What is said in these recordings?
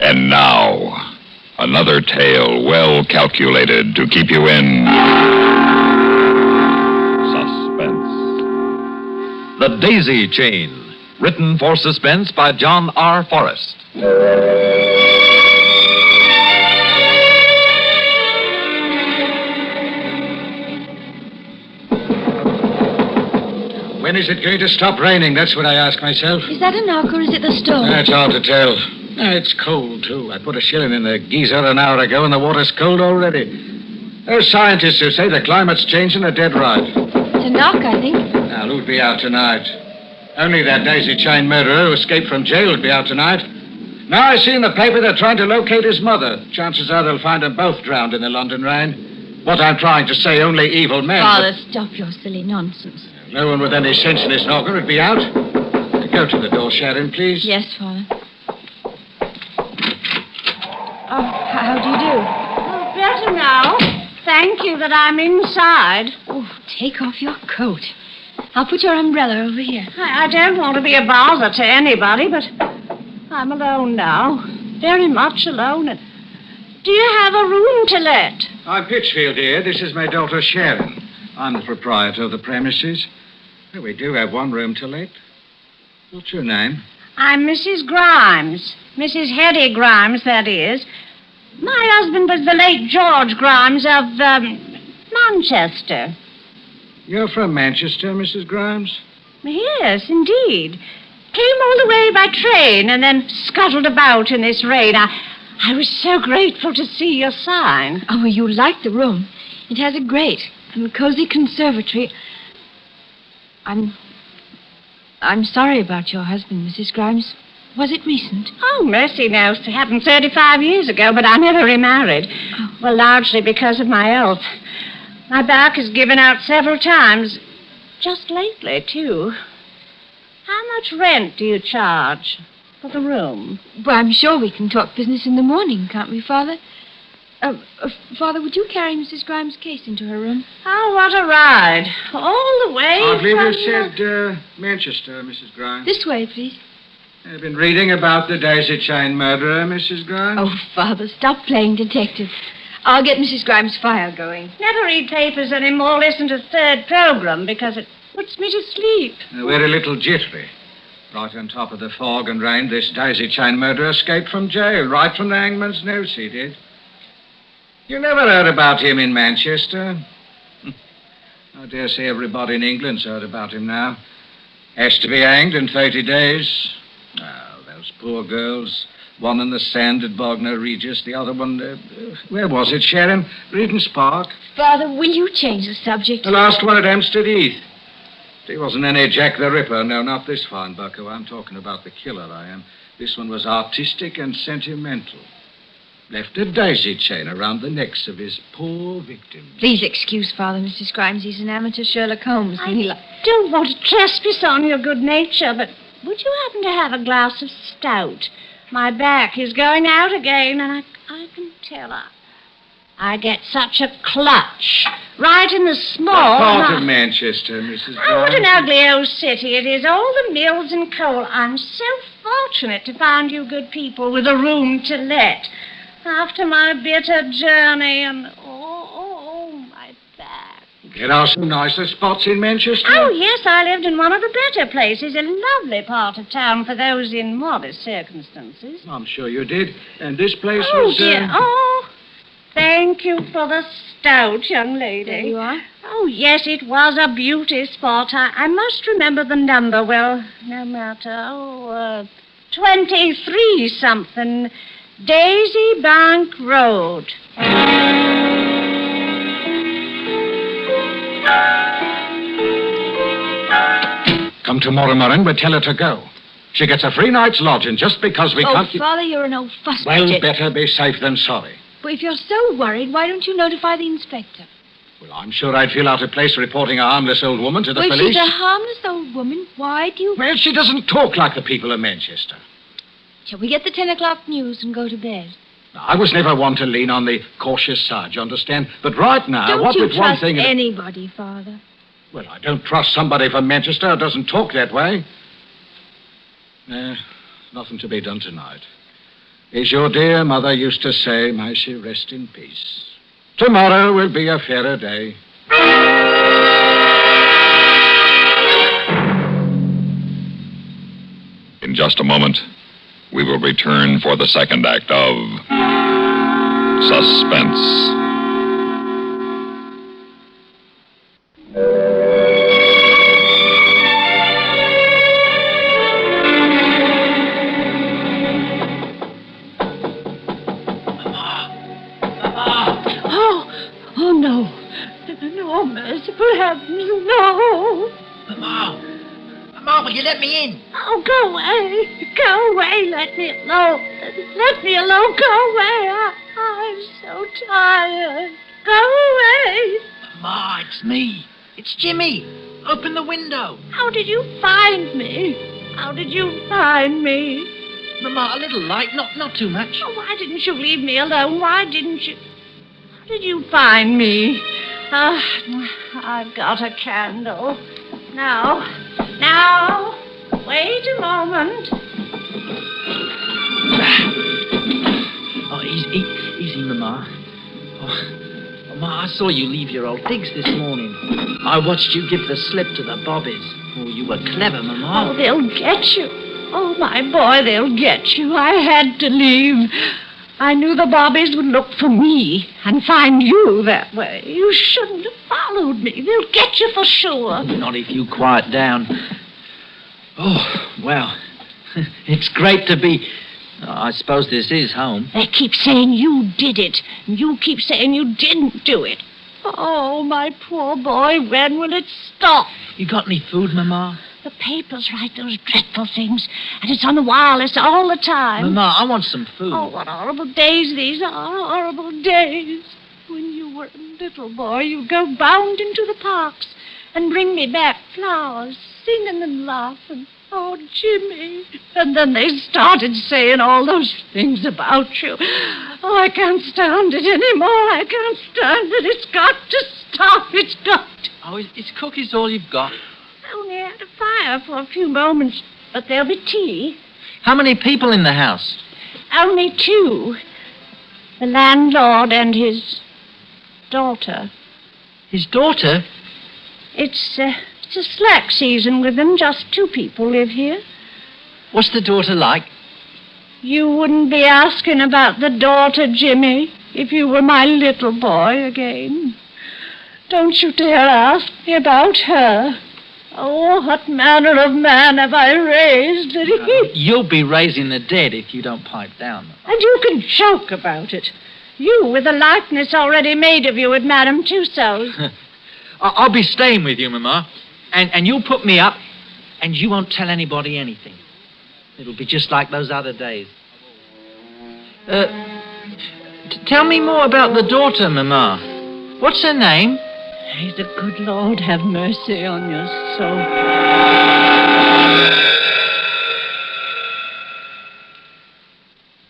And now, another tale well calculated to keep you in suspense. The Daisy Chain, written for Suspense by John R. Forrest. When is it going to stop raining? That's what I ask myself. Is that a knock or is it the storm? That's hard to tell. It's cold, too. I put a shilling in the geyser an hour ago, and the water's cold already. Those scientists who say the climate's changing are dead right. It's a knock, I think. Now, who'd be out tonight? Only that Daisy Chain murderer who escaped from jail would be out tonight. Now I see in the paper they're trying to locate his mother. Chances are they'll find them both drowned in the London rain. What I'm trying to say, only evil men... Father, stop your silly nonsense. No one with any sense in this knocker would be out. Go to the door, Sharon, please. Yes, Father. Oh, how do you do? Oh, better now. Thank you that I'm inside. Oh, take off your coat. I'll put your umbrella over here. I don't want to be a bother to anybody, but I'm alone now. Very much alone. And do you have a room to let? I'm Pitchfield here. This is my daughter, Sharon. I'm the proprietor of the premises. Well, we do have one room to let. What's your name? I'm Mrs. Grimes. Mrs. Hetty Grimes, that is. My husband was the late George Grimes of, Manchester. You're from Manchester, Mrs. Grimes? Yes, indeed. Came all the way by train and then scuttled about in this rain. I was so grateful to see your sign. Oh, you like the room. It has a grate and cozy conservatory. I'm sorry about your husband, Mrs. Grimes. Was it recent? Oh, mercy, no. It happened 35 years ago, but I never remarried. Oh. Well, largely because of my health. My back has given out several times. Just lately, too. How much rent do you charge for the room? Well, I'm sure we can talk business in the morning, can't we, Father? Father, would you carry Mrs. Grimes' case into her room? Oh, what a ride. All the way I believe from... you said Manchester, Mrs. Grimes. This way, please. I've been reading about the Daisy Chain murderer, Mrs. Grimes. Oh, Father, stop playing detective. I'll get Mrs. Grimes' file going. Never read papers anymore, listen to third program, because it puts me to sleep. Very little jittery. Right on top of the fog and rain, this Daisy Chain murderer escaped from jail, right from the hangman's noose, he did. You never heard about him in Manchester? I dare say everybody in England's heard about him now. Has to be hanged in 30 days. Oh, those poor girls. One in the sand at Bognor Regis, the other one... where was it, Sharon? Regent's Park. Father, will you change the subject? The last one at Hampstead Heath. He wasn't any Jack the Ripper. No, not this fine bucko. I'm talking about the killer, I am. This one was artistic and sentimental. Left a daisy chain around the necks of his poor victims. Please excuse Father, Mrs. Grimes. He's an amateur Sherlock Holmes. I don't want to trespass on your good nature, but would you happen to have a glass of stout? My back is going out again, and I can tell her. I get such a clutch. Right in the small... What part of Manchester, Mrs. Grimes? Oh, what an ugly old city it is. All the mills and coal. I'm so fortunate to find you good people with a room to let. After my bitter journey and, my back. There are some nicer spots in Manchester. Oh, yes, I lived in one of the better places. A lovely part of town for those in modest circumstances. I'm sure you did. And this place Oh, was... dear. Oh, thank you for the stout, young lady. There you are. Oh, yes, it was a beauty spot. I must remember the number. Well, no matter. 23-something... Daisy Bank Road. Come tomorrow morning, we'll tell her to go. She gets a free night's lodging just because we can't... Father, you're an old fuss Well, budget. better be safe than sorry. But if you're so worried, why don't you notify the inspector? Well, I'm sure I'd feel out of place reporting a harmless old woman to the Well, if police. she's a harmless old woman, why do you... Well, she doesn't talk like the people of Manchester. Shall we get the 10 o'clock news and go to bed? I was never one to lean on the cautious side, you understand? But right now, Don't what you with one trust thing... anybody, Father? Well, I don't trust somebody from Manchester who doesn't talk that way. Nothing to be done tonight. As your dear mother used to say, may she rest in peace. Tomorrow will be a fairer day. In just a moment, we will return for the second act of Suspense. Oh, no. No, merciful heavens, no. Mama, will you let me in? Oh, go away. Go away. Let me alone. Let me alone. Go away. I'm so tired. Go away. Mama, it's me. It's Jimmy. Open the window. How did you find me? How did you find me? Mama, a little light, not too much. Oh, why didn't you leave me alone? Why didn't you? How did you find me? I've got a candle. Now, wait a moment. Oh, easy, Mama. Oh, Mama, I saw you leave your old digs this morning. I watched you give the slip to the bobbies. Oh, you were clever, Mama. Oh, they'll get you. Oh, my boy, they'll get you. I had to leave. I knew the bobbies would look for me and find you that way. You shouldn't have followed me. They'll get you for sure. Not if you quiet down. Oh, well, it's great to be... I suppose this is home. They keep saying you did it. And you keep saying you didn't do it. Oh, my poor boy, when will it stop? You got any food, Mama? The papers write those dreadful things, and it's on the wireless all the time. Mama, I want some food. Oh, what horrible days these are, horrible days. When you were a little boy, you'd go bound into the parks and bring me back flowers, singing and laughing. Oh, Jimmy. And then they started saying all those things about you. Oh, I can't stand it anymore. I can't stand it. It's got to stop. It's got to. Oh, is cookies all you've got? I only had a fire for a few moments, but there'll be tea. How many people in the house? Only two. The landlord and his daughter. His daughter? It's a slack season with them. Just two people live here. What's the daughter like? You wouldn't be asking about the daughter, Jimmy, if you were my little boy again. Don't you dare ask me about her. Oh, what manner of man have I raised that he... You'll be raising the dead if you don't pipe down. And you can joke about it. You, with a likeness already made of you at Madame Tussaud's. I'll be staying with you, Mama. And you'll put me up, and you won't tell anybody anything. It'll be just like those other days. Tell me more about the daughter, Mama. What's her name? May the good Lord have mercy on your soul.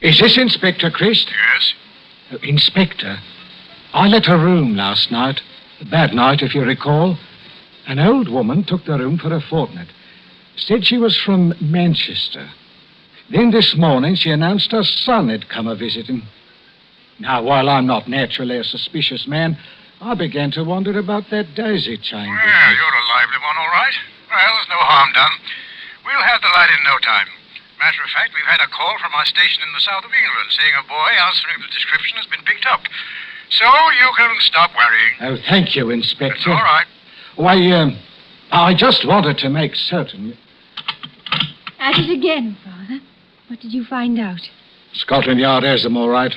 Is this Inspector Christ? Yes? Inspector, I let a room last night. A bad night, if you recall. An old woman took the room for a fortnight. Said she was from Manchester. Then this morning she announced her son had come a-visiting. Now, while I'm not naturally a suspicious man, I began to wonder about that daisy chain. Well, business. you're a lively one, all right. Well, there's no harm done. We'll have the light in no time. Matter of fact, we've had a call from our station in the south of England saying a boy answering the description has been picked up. So you can stop worrying. Oh, thank you, Inspector. It's all right. Why, I just wanted to make certain. At it again, Father. What did you find out? Scotland Yard has them all right.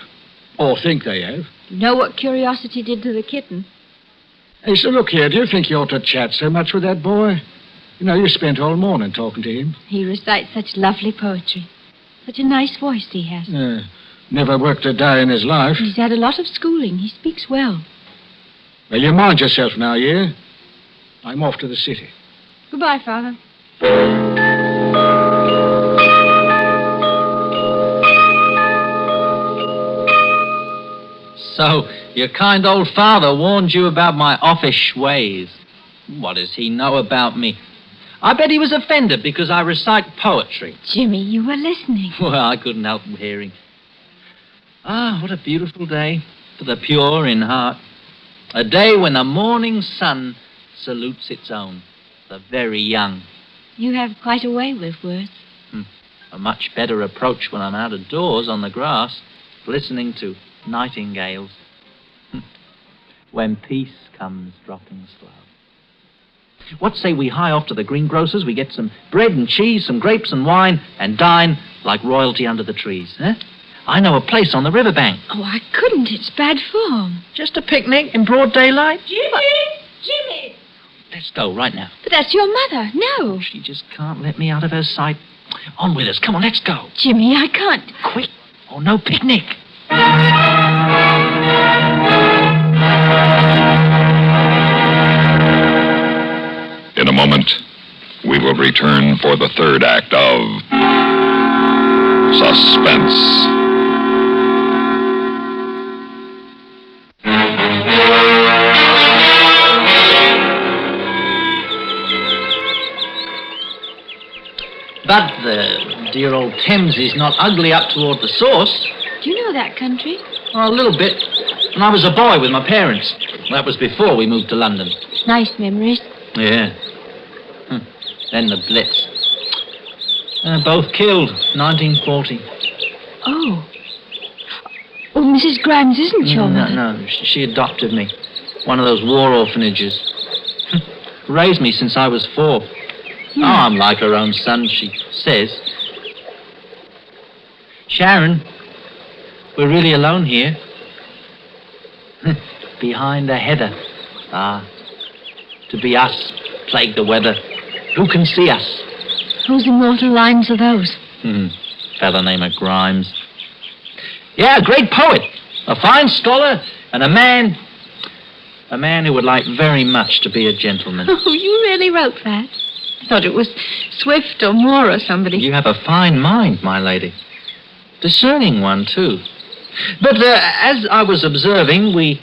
Or think they have. You know what curiosity did to the kitten? Hey, so look here, do you think you ought to chat so much with that boy? You know, you spent all morning talking to him. He recites such lovely poetry. Such a nice voice he has. Never worked a day in his life. He's had a lot of schooling. He speaks well. Well, you mind yourself now, yeah? I'm off to the city. Goodbye, Father. So, your kind old father warned you about my offish ways. What does he know about me? I bet he was offended because I recite poetry. Jimmy, you were listening. Well, I couldn't help hearing. Ah, what a beautiful day for the pure in heart. A day when the morning sun salutes its own, the very young. You have quite a way with words. A much better approach when I'm out of doors on the grass, listening to nightingales. When peace comes dropping slow. What say we hie off to the greengrocer's, we get some bread and cheese, some grapes and wine, and dine like royalty under the trees, eh? I know a place on the riverbank. Oh, I couldn't. It's bad form. Just a picnic in broad daylight? Jimmy! Let's go right now. But that's your mother. No. She just can't let me out of her sight. On with us. Come on, let's go. Jimmy, I can't. Quick. Oh, no picnic. In a moment, we will return for the third act of Suspense. But the dear old Thames is not ugly up toward the source. Do you know that country? Oh, a little bit. When I was a boy with my parents. That was before we moved to London. Nice memories. Yeah. Then the Blitz. Both killed, 1940. Oh. Well, Mrs. Grimes isn't your mother. No, she adopted me. One of those war orphanages. Raised me since I was 4. Oh, I'm like her own son, she says. Sharon, we're really alone here. Behind a heather. Ah, to be us, plague the weather. Who can see us? Whose immortal lines are those? Fellow named Grimes. Yeah, a great poet. A fine scholar and a man who would like very much to be a gentleman. Oh, you really wrote that? I thought it was Swift or Moore or somebody. You have a fine mind, my lady. Discerning one, too. But as I was observing, we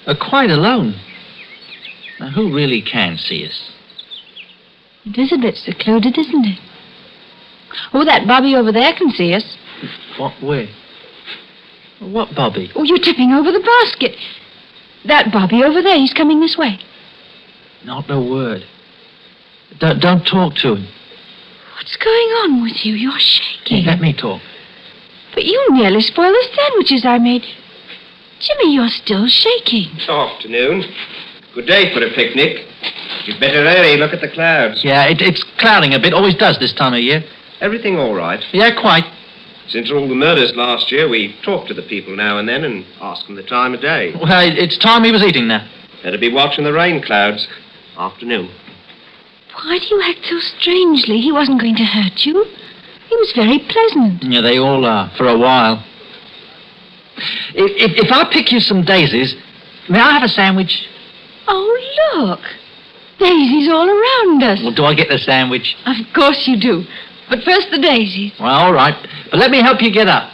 are quite alone. Now, who really can see us? It is a bit secluded, isn't it? Oh, that Bobby over there can see us. What, where? What Bobby? Oh, you're tipping over the basket. That Bobby over there, he's coming this way. Not a word. Don't talk to him. What's going on with you? You're shaking. Let me talk. But you nearly spoiled the sandwiches I made. Jimmy, you're still shaking. Afternoon. Good day for a picnic. You'd better hurry. Look at the clouds. Yeah, it's clouding a bit. Always does this time of year. Everything all right? Yeah, quite. Since all the murders last year, we talk to the people now and then and ask them the time of day. Well, it's time he was eating now. Better be watching the rain clouds. Afternoon. Why do you act so strangely? He wasn't going to hurt you. He was very pleasant. Yeah, they all are, for a while. If I pick you some daisies, may I have a sandwich? Oh, look. Daisies all around us. Well, do I get the sandwich? Of course you do. But first the daisies. Well, all right. But let me help you get up.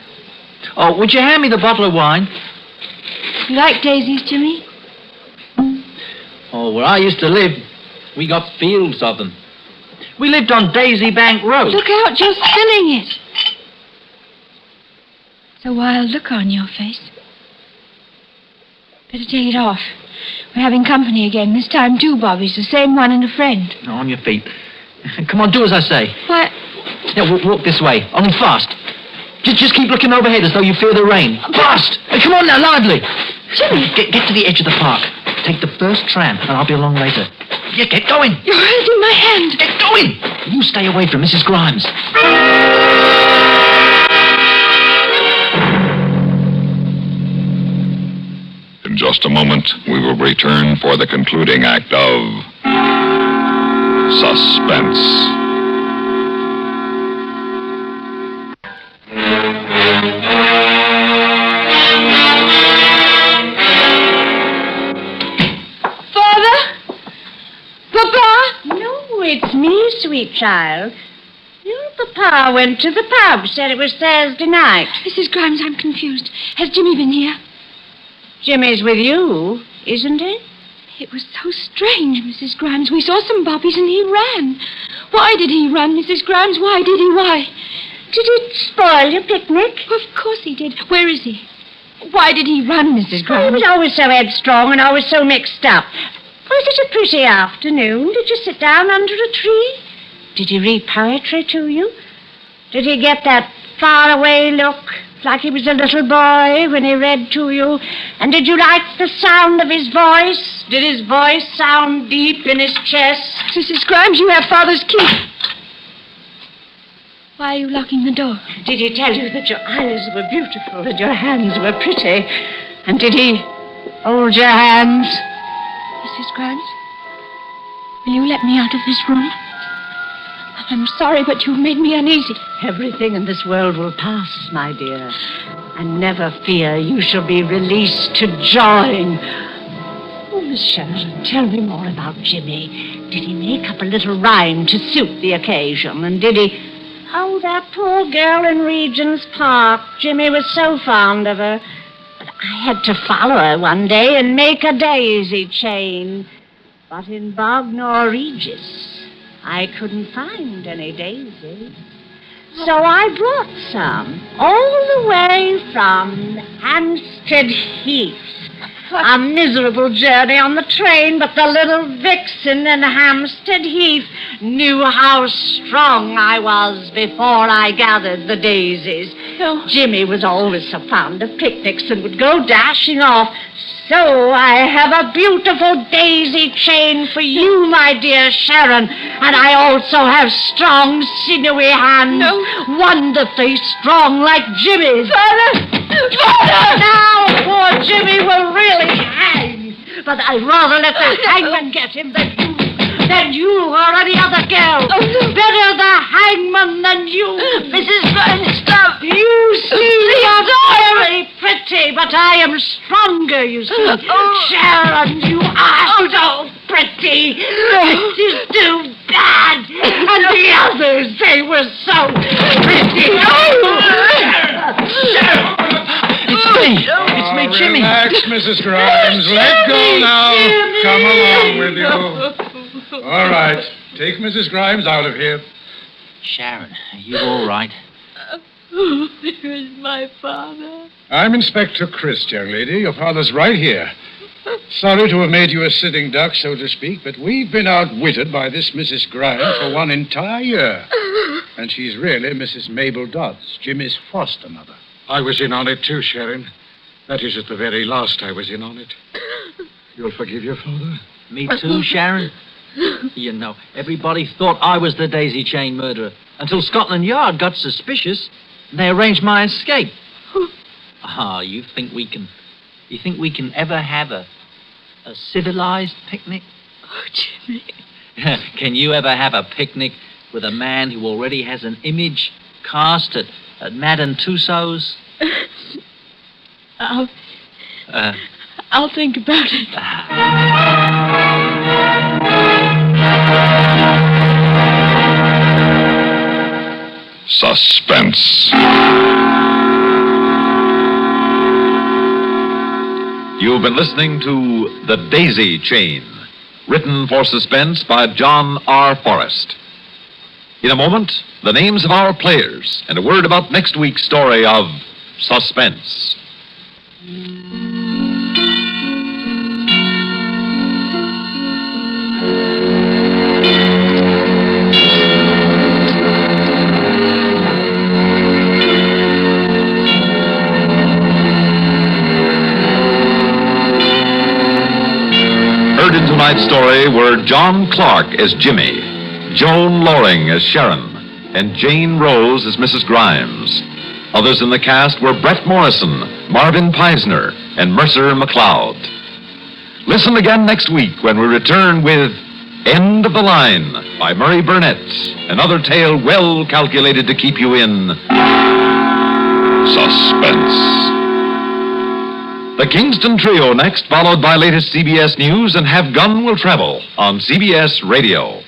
Oh, would you hand me the bottle of wine? You like daisies, Jimmy? Oh, where I used to live, we got fields of them. We lived on Daisy Bank Road. Look out, you're spilling it. It's a wild look on your face. Better take it off. We're having company again. This time 2 Bobbies, the same one and a friend. On your feet. Come on, do as I say. What? Yeah, walk this way. Only fast. Just keep looking overhead as though you fear the rain. Fast! Come on now, lively. Jimmy. Get to the edge of the park. Take the first tram, and I'll be along later. Yeah, get going. You're holding my hand. Get going. You stay away from Mrs. Grimes. In just a moment, we will return for the concluding act of Suspense. It's me, sweet child. Your papa went to the pub, said it was Thursday night. Mrs. Grimes, I'm confused. Has Jimmy been here? Jimmy's with you, isn't he? It was so strange, Mrs. Grimes. We saw some bobbies and he ran. Why did he run, Mrs. Grimes? Why did he? Why? Did it spoil your picnic? Of course he did. Where is he? Why did he run, Mrs. He Grimes? was always so headstrong and always so mixed up. Was it a pretty afternoon? Did you sit down under a tree? Did he read poetry to you? Did he get that faraway look, like he was a little boy when he read to you? And did you like the sound of his voice? Did his voice sound deep in his chest? Mrs. Grimes, you have Father's key. Why are you locking the door? Did he tell you that your eyes were beautiful and your hands were pretty? And did he hold your hands? Mrs. Grimes, will you let me out of this room? I'm sorry, but you've made me uneasy. Everything in this world will pass, my dear. And never fear, you shall be released to join. Oh, Miss Sharon, tell me more about Jimmy. Did he make up a little rhyme to suit the occasion? And did he... Oh, that poor girl in Regent's Park. Jimmy was so fond of her. But I had to follow her one day and make a daisy chain. But in Bognor Regis, I couldn't find any daisies. So I brought some, all the way from Hampstead Heath. A miserable journey on the train, but the little vixen in Hampstead Heath knew how strong I was before I gathered the daisies. Oh. Jimmy was always so fond of picnics and would go dashing off. So I have a beautiful daisy chain for you, my dear Sharon. And I also have strong, sinewy hands. No. Wonderfully strong like Jimmy's. Father! Now poor Jimmy will really hang. But I'd rather let the hangman get him than you or any other girl. Oh, no. Better the hangman than you. Mrs. Grimes, stop. You see, you're very pretty, but I am stronger, you see. Oh. Sharon, you are so pretty. It is too bad. And the others, they were so pretty. It's me, Jimmy. Relax, Mrs. Grimes. Let go now. Come along with you. All right. Take Mrs. Grimes out of here. Sharon, are you all right? Where is my father? I'm Inspector Chris, young lady. Your father's right here. Sorry to have made you a sitting duck, so to speak, but we've been outwitted by this Mrs. Grimes for one entire year. And she's really Mrs. Mabel Dodds, Jimmy's foster mother. I was in on it too, Sharon. That is, at the very last I was in on it. You'll forgive your father? Me too, Sharon. You know, everybody thought I was the daisy chain murderer until Scotland Yard got suspicious and they arranged my escape. You think we can ever have a civilized picnic? Oh, Jimmy. Can you ever have a picnic with a man who already has an image cast at Madame Tussauds? I'll think about it. Suspense. You've been listening to The Daisy Chain, written for Suspense by John R. Forrest. In a moment, the names of our players and a word about next week's story of Suspense. Heard in tonight's story were John Clark as Jimmy, Joan Loring as Sharon, and Jane Rose as Mrs. Grimes. Others in the cast were Brett Morrison, Marvin Peisner, and Mercer McLeod. Listen again next week when we return with End of the Line by Murray Burnett, another tale well calculated to keep you in suspense. The Kingston Trio next, followed by latest CBS News, and Have Gun Will Travel on CBS Radio.